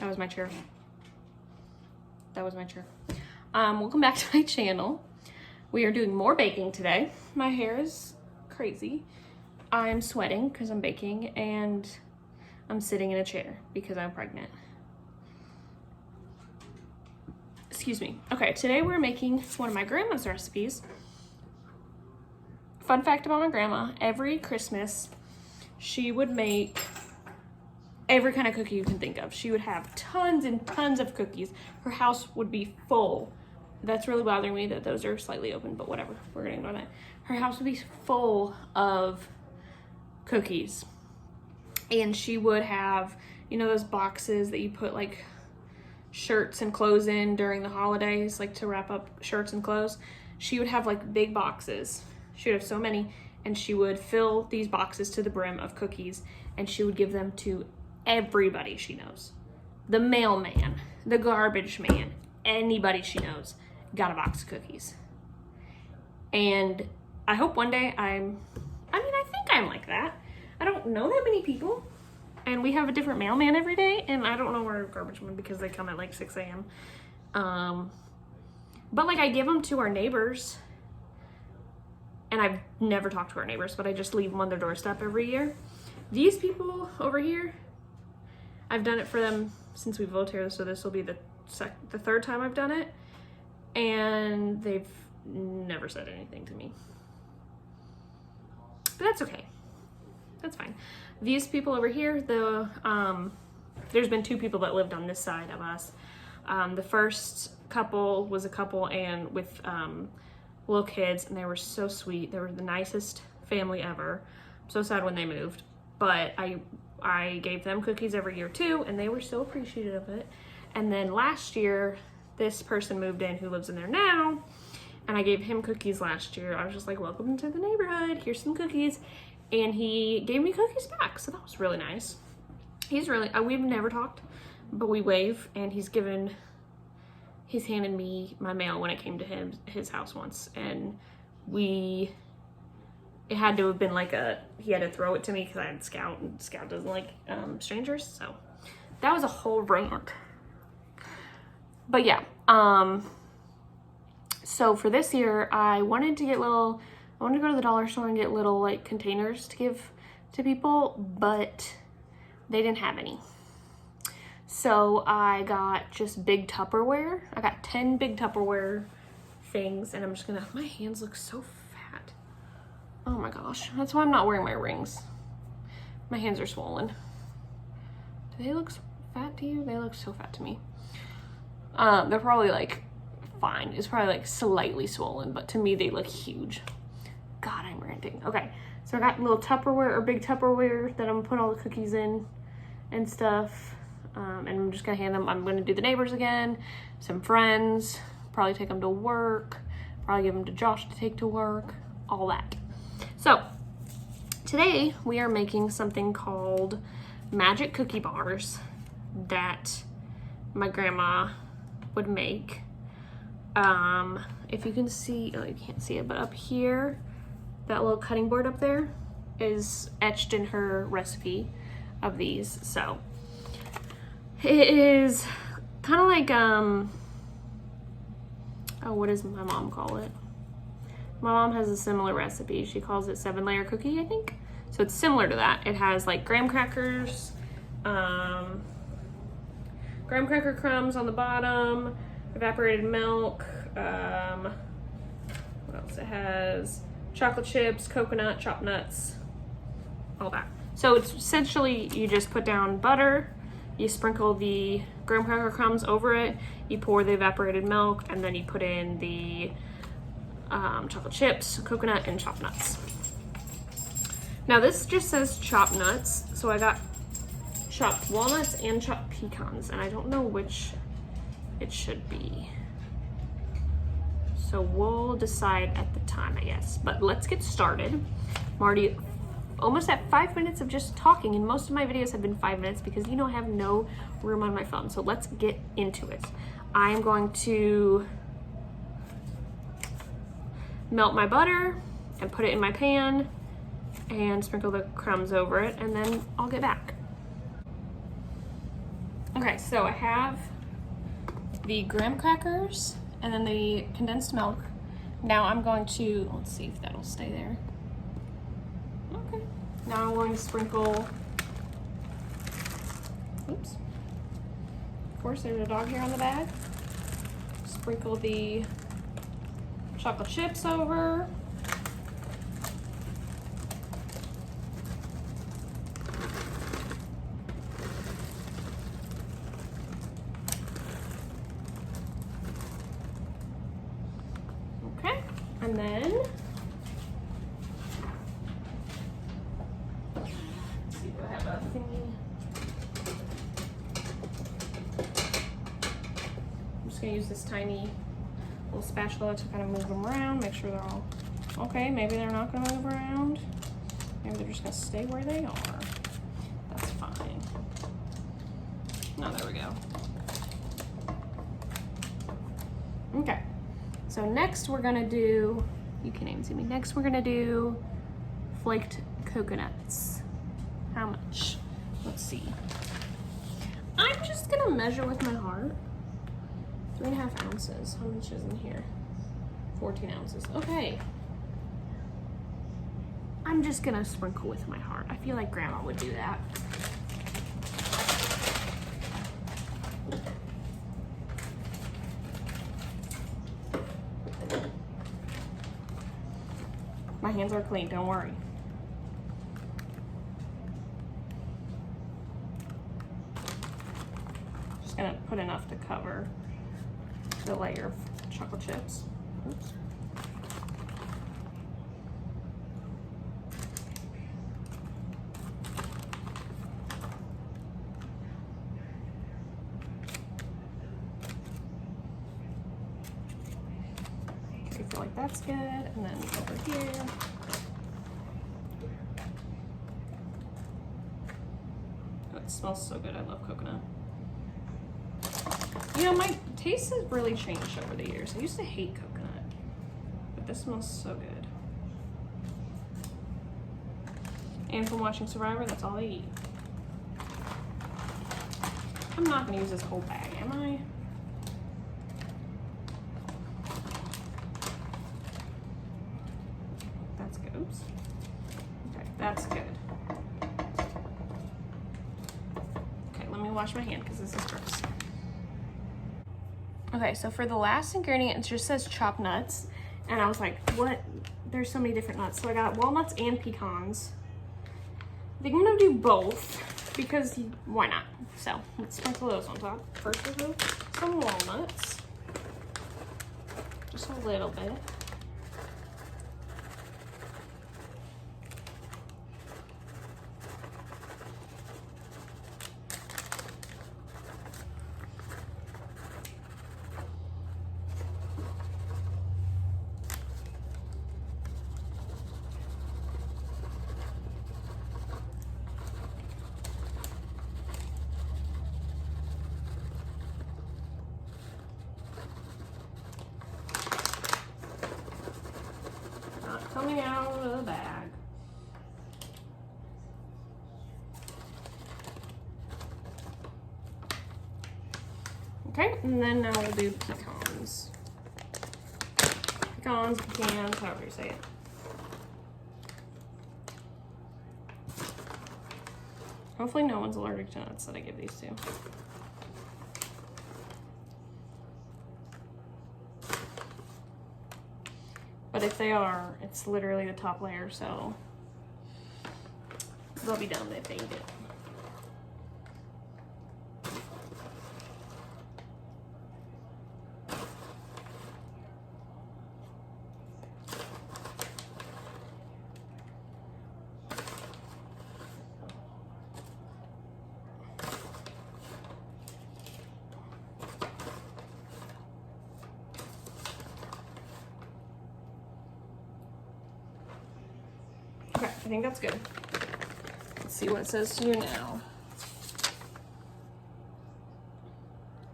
That was my chair. That was my chair. Welcome back to my channel. We are doing more baking today. My hair is crazy. I'm sweating because I'm baking, and I'm sitting in a chair because I'm pregnant. Excuse me. Okay, today we're making one of my grandma's recipes. Fun fact about my grandma, every Christmas, she would make every kind of cookie you can think of. She would have tons and tons of cookies. Her house would be full. That's really bothering me that those are slightly open, but whatever, we're gonna ignore that. Her house would be full of cookies. And she would have, you know, those boxes that you put like shirts and clothes in during the holidays, like to wrap up shirts and clothes. She would have like big boxes. She would have so many, and she would fill these boxes to the brim of cookies, and she would give them to everybody she knows. The mailman, the garbage man, anybody she knows got a box of cookies. And I hope one day I think I'm like that. I don't know that many people, and we have a different mailman every day, and I don't know our garbage men because they come at like 6 a.m. But like I give them to our neighbors, and I've never talked to our neighbors, but I just leave them on their doorstep every year. These people over here, I've done it for them since we've lived here, so this will be the third time I've done it, and they've never said anything to me. But that's okay. That's fine. These people over here, there's been 2 people that lived on this side of us. The first couple was a couple and with little kids, and they were so sweet. They were the nicest family ever. I'm so sad when they moved, but I gave them cookies every year too, and they were so appreciative of it. And then last year, this person moved in who lives in there now, and I gave him cookies last year. I was just like, welcome to the neighborhood, here's some cookies. And he gave me cookies back, so that was really nice. He's really, we've never talked, but we wave, and he's handed me my mail when it came to his house once, and it had to have been like he had to throw it to me because I had Scout, and Scout doesn't like strangers, so that was a whole rant. But yeah, so for this year, I wanted to go to the dollar store and get little like containers to give to people, but they didn't have any. So I got just big Tupperware. I got 10 big Tupperware things, and I'm just gonna, my hands look so fat. Oh my gosh, that's why I'm not wearing my rings. My hands are swollen. Do they look fat to you? They look so fat to me. They're probably like fine. It's probably like slightly swollen, but to me they look huge. God, I'm ranting. Okay, so I got little Tupperware or big Tupperware that I'm gonna put all the cookies in and stuff. And I'm just gonna hand them, I'm gonna do the neighbors again, some friends, probably take them to work, probably give them to Josh to take to work, all that. So today we are making something called magic cookie bars that my grandma would make. If you can see, oh, you can't see it, but up here, that little cutting board up there is etched in her recipe of these. So it is kind of like, oh, what does my mom call it? My mom has a similar recipe. She calls it 7-layer cookie, I think. So it's similar to that. It has like graham crackers, graham cracker crumbs on the bottom, evaporated milk, what else? It has chocolate chips, coconut, chopped nuts, all that. So it's essentially, you just put down butter, you sprinkle the graham cracker crumbs over it, you pour the evaporated milk, and then you put in the chocolate chips, coconut, and chopped nuts. Now this just says chopped nuts, so I got chopped walnuts and chopped pecans, and I don't know which it should be. So we'll decide at the time, I guess. But let's get started. I'm already almost at 5 minutes of just talking, and most of my videos have been 5 minutes because I have no room on my phone. So let's get into it. I am going to melt my butter and put it in my pan and sprinkle the crumbs over it, and then I'll get back. Okay, so I have the graham crackers and then the condensed milk. Now I'm going to, let's see if that'll stay there. Okay. Now I'm going to sprinkle, oops. Of course, there's a dog hair on the bag. Sprinkle the chocolate chips over. Okay, and then let's see if I have a thingy. I'm just gonna use this tiny little spatula to kind of move them around, make sure they're all okay. Maybe they're not gonna move around. Maybe they're just gonna stay where they are. That's fine. Oh, there we go. Okay, so next we're gonna do, you can't even see me, next we're gonna do flaked coconuts. How much? Let's see. I'm just gonna measure with my heart. 3.5 ounces. How much is in here? 14 ounces. Okay. I'm just gonna sprinkle with my heart. I feel like Grandma would do that. My hands are clean, don't worry. Just gonna put enough to cover the layer of chocolate chips. Oops. I feel like that's good. And then over here. Oh, it smells so good. I love coconut. You know, my taste has really changed over the years. I used to hate coconut, but this smells so good. And from watching Survivor, that's all I eat. I'm not gonna use this whole bag, am I? That's good. Oops. Okay, that's good. Okay, let me wash my hand because this is gross. Okay, so for the last ingredient, it just says chopped nuts. And I was like, what? There's so many different nuts. So I got walnuts and pecans. I think I'm gonna do both because why not? So let's sprinkle those on top. First we'll do some walnuts. Just a little bit. Coming out of the bag. Okay, and then now we'll do pecans. Pecans, however you say it. Hopefully no one's allergic to nuts that I give these to. But if they are, it's literally the top layer, so they'll be dumb if they eat it. Okay, I think that's good. Let's see what it says to do now.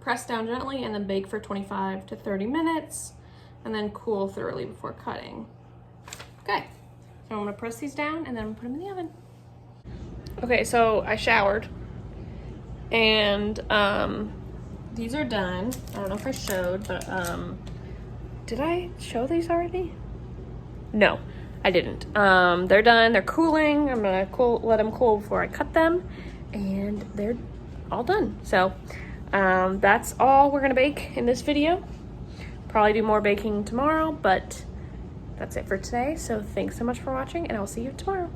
Press down gently and then bake for 25 to 30 minutes and then cool thoroughly before cutting. Okay, so I'm gonna press these down and then I'm gonna put them in the oven. Okay, so I showered And these are done. I don't know if I showed, but did I show these already? No, I didn't. They're done. They're cooling. I'm gonna let them cool before I cut them, and they're all done. So that's all we're gonna bake in this video. Probably do more baking tomorrow, but that's it for today. So thanks so much for watching, and I'll see you tomorrow.